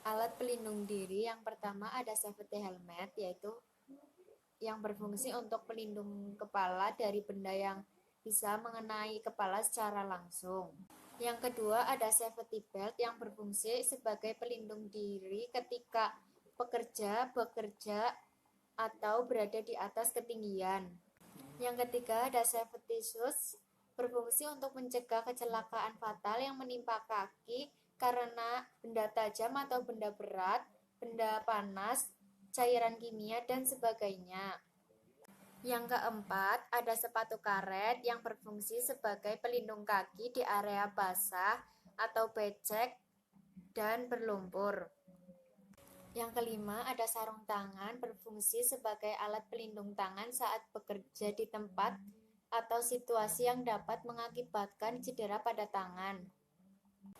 Alat pelindung diri yang pertama ada safety helmet, yaitu yang berfungsi untuk pelindung kepala dari benda yang bisa mengenai kepala secara langsung. Yang kedua ada safety belt yang berfungsi sebagai pelindung diri ketika pekerja bekerja atau berada di atas ketinggian. Yang ketiga ada safety shoes berfungsi untuk mencegah kecelakaan fatal yang menimpa kaki karena benda tajam atau benda berat, benda panas, cairan kimia, dan sebagainya. Yang keempat, ada sepatu karet yang berfungsi sebagai pelindung kaki di area basah atau becek dan berlumpur. Yang kelima, ada sarung tangan berfungsi sebagai alat pelindung tangan saat bekerja di tempat atau situasi yang dapat mengakibatkan cedera pada tangan.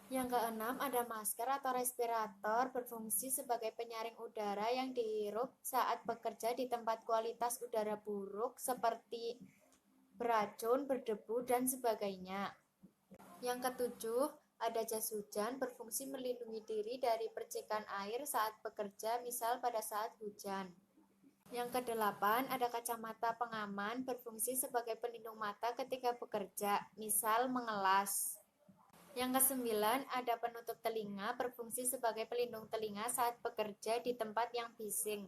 Yang keenam, ada masker atau respirator berfungsi sebagai penyaring udara yang dihirup saat bekerja di tempat kualitas udara buruk seperti beracun, berdebu, dan sebagainya. Yang ketujuh, ada jas hujan berfungsi melindungi diri dari percikan air saat bekerja, misal pada saat hujan. Yang kedelapan, ada kacamata pengaman berfungsi sebagai pelindung mata ketika bekerja, misal mengelas. Yang kesembilan, ada penutup telinga berfungsi sebagai pelindung telinga saat bekerja di tempat yang bising.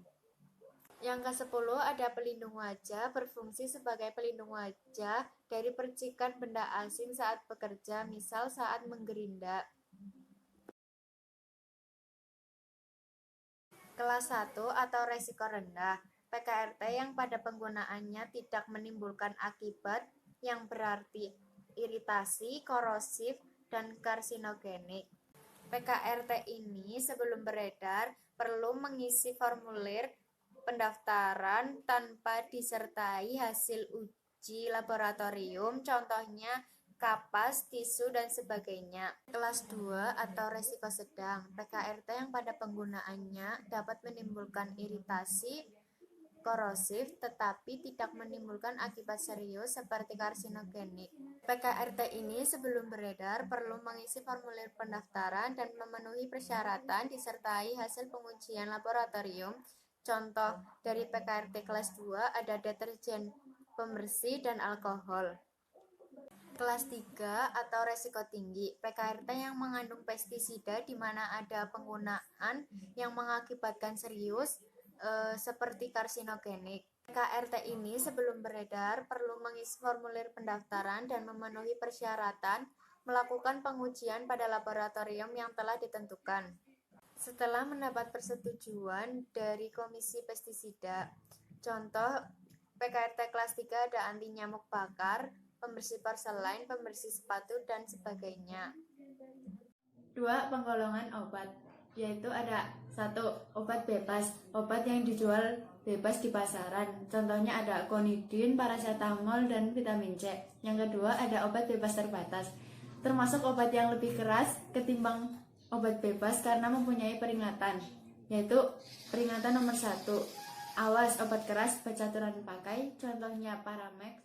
Yang kesepuluh, ada pelindung wajah berfungsi sebagai pelindung wajah dari percikan benda asing saat bekerja, misal saat menggerinda. Kelas 1 atau resiko rendah, PKRT yang pada penggunaannya tidak menimbulkan akibat yang berarti iritasi, korosif, dan karsinogenik. PKRT ini sebelum beredar perlu mengisi formulir pendaftaran tanpa disertai hasil uji laboratorium, contohnya kapas, tisu, dan sebagainya. Kelas 2 atau resiko sedang, PKRT yang pada penggunaannya dapat menimbulkan iritasi, korosif, tetapi tidak menimbulkan akibat serius seperti karsinogenik. PKRT ini sebelum beredar perlu mengisi formulir pendaftaran dan memenuhi persyaratan disertai hasil pengujian laboratorium. Contoh dari PKRT kelas 2 ada deterjen pembersih dan alkohol. Kelas 3 atau resiko tinggi, PKRT yang mengandung pestisida di mana ada penggunaan yang mengakibatkan serius seperti karsinogenik. PKRT ini sebelum beredar perlu mengisi formulir pendaftaran dan memenuhi persyaratan melakukan pengujian pada laboratorium yang telah ditentukan. Setelah mendapat persetujuan dari Komisi Pestisida, contoh PKRT kelas 3 ada anti nyamuk bakar, pembersih porselen, pembersih sepatu, dan sebagainya. 2. Penggolongan obat, yaitu ada 1. Obat bebas, obat yang dijual bebas di pasaran, contohnya ada konidin, paracetamol, dan vitamin C. Yang kedua ada obat bebas terbatas, termasuk obat yang lebih keras ketimbang obat bebas karena mempunyai peringatan, yaitu peringatan nomor 1, awas obat keras, baca aturan pakai, contohnya Paramex.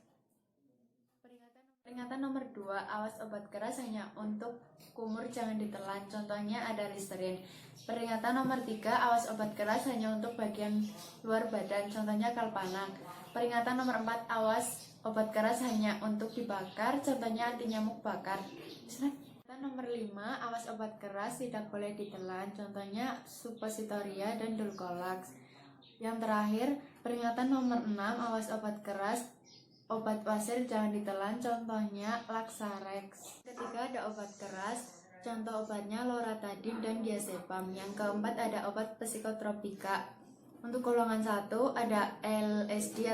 Peringatan nomor 2, awas obat keras hanya untuk kumur jangan ditelan, contohnya ada Listerine. Peringatan nomor 3, awas obat keras hanya untuk bagian luar badan, contohnya Kalpana. Peringatan nomor 4, awas obat keras hanya untuk dibakar, contohnya anti nyamuk bakar. Peringatan nomor 5, awas obat keras tidak boleh ditelan, contohnya Suppositoria dan Dulcolax. Yang terakhir, peringatan nomor 6, awas obat keras, obat pasir jangan ditelan, contohnya Laxarex. Ketiga ada obat keras, contoh obatnya Loratadine dan Diazepam. Yang keempat ada obat psikotropika. Untuk golongan 1 ada LSD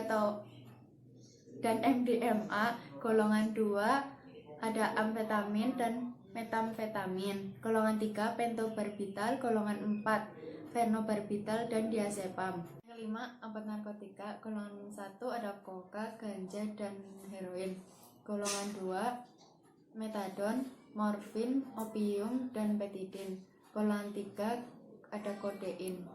dan MDMA. Golongan 2 ada amfetamin dan metamfetamin. Golongan 3 pentobarbital, golongan 4 fenobarbital dan diazepam. Yang kelima, obat narkotika. Golongan 1 ada koka, ganja, dan heroin. Golongan 2 metadon, morfin, opium, dan betidin. Golongan 3 ada kodein.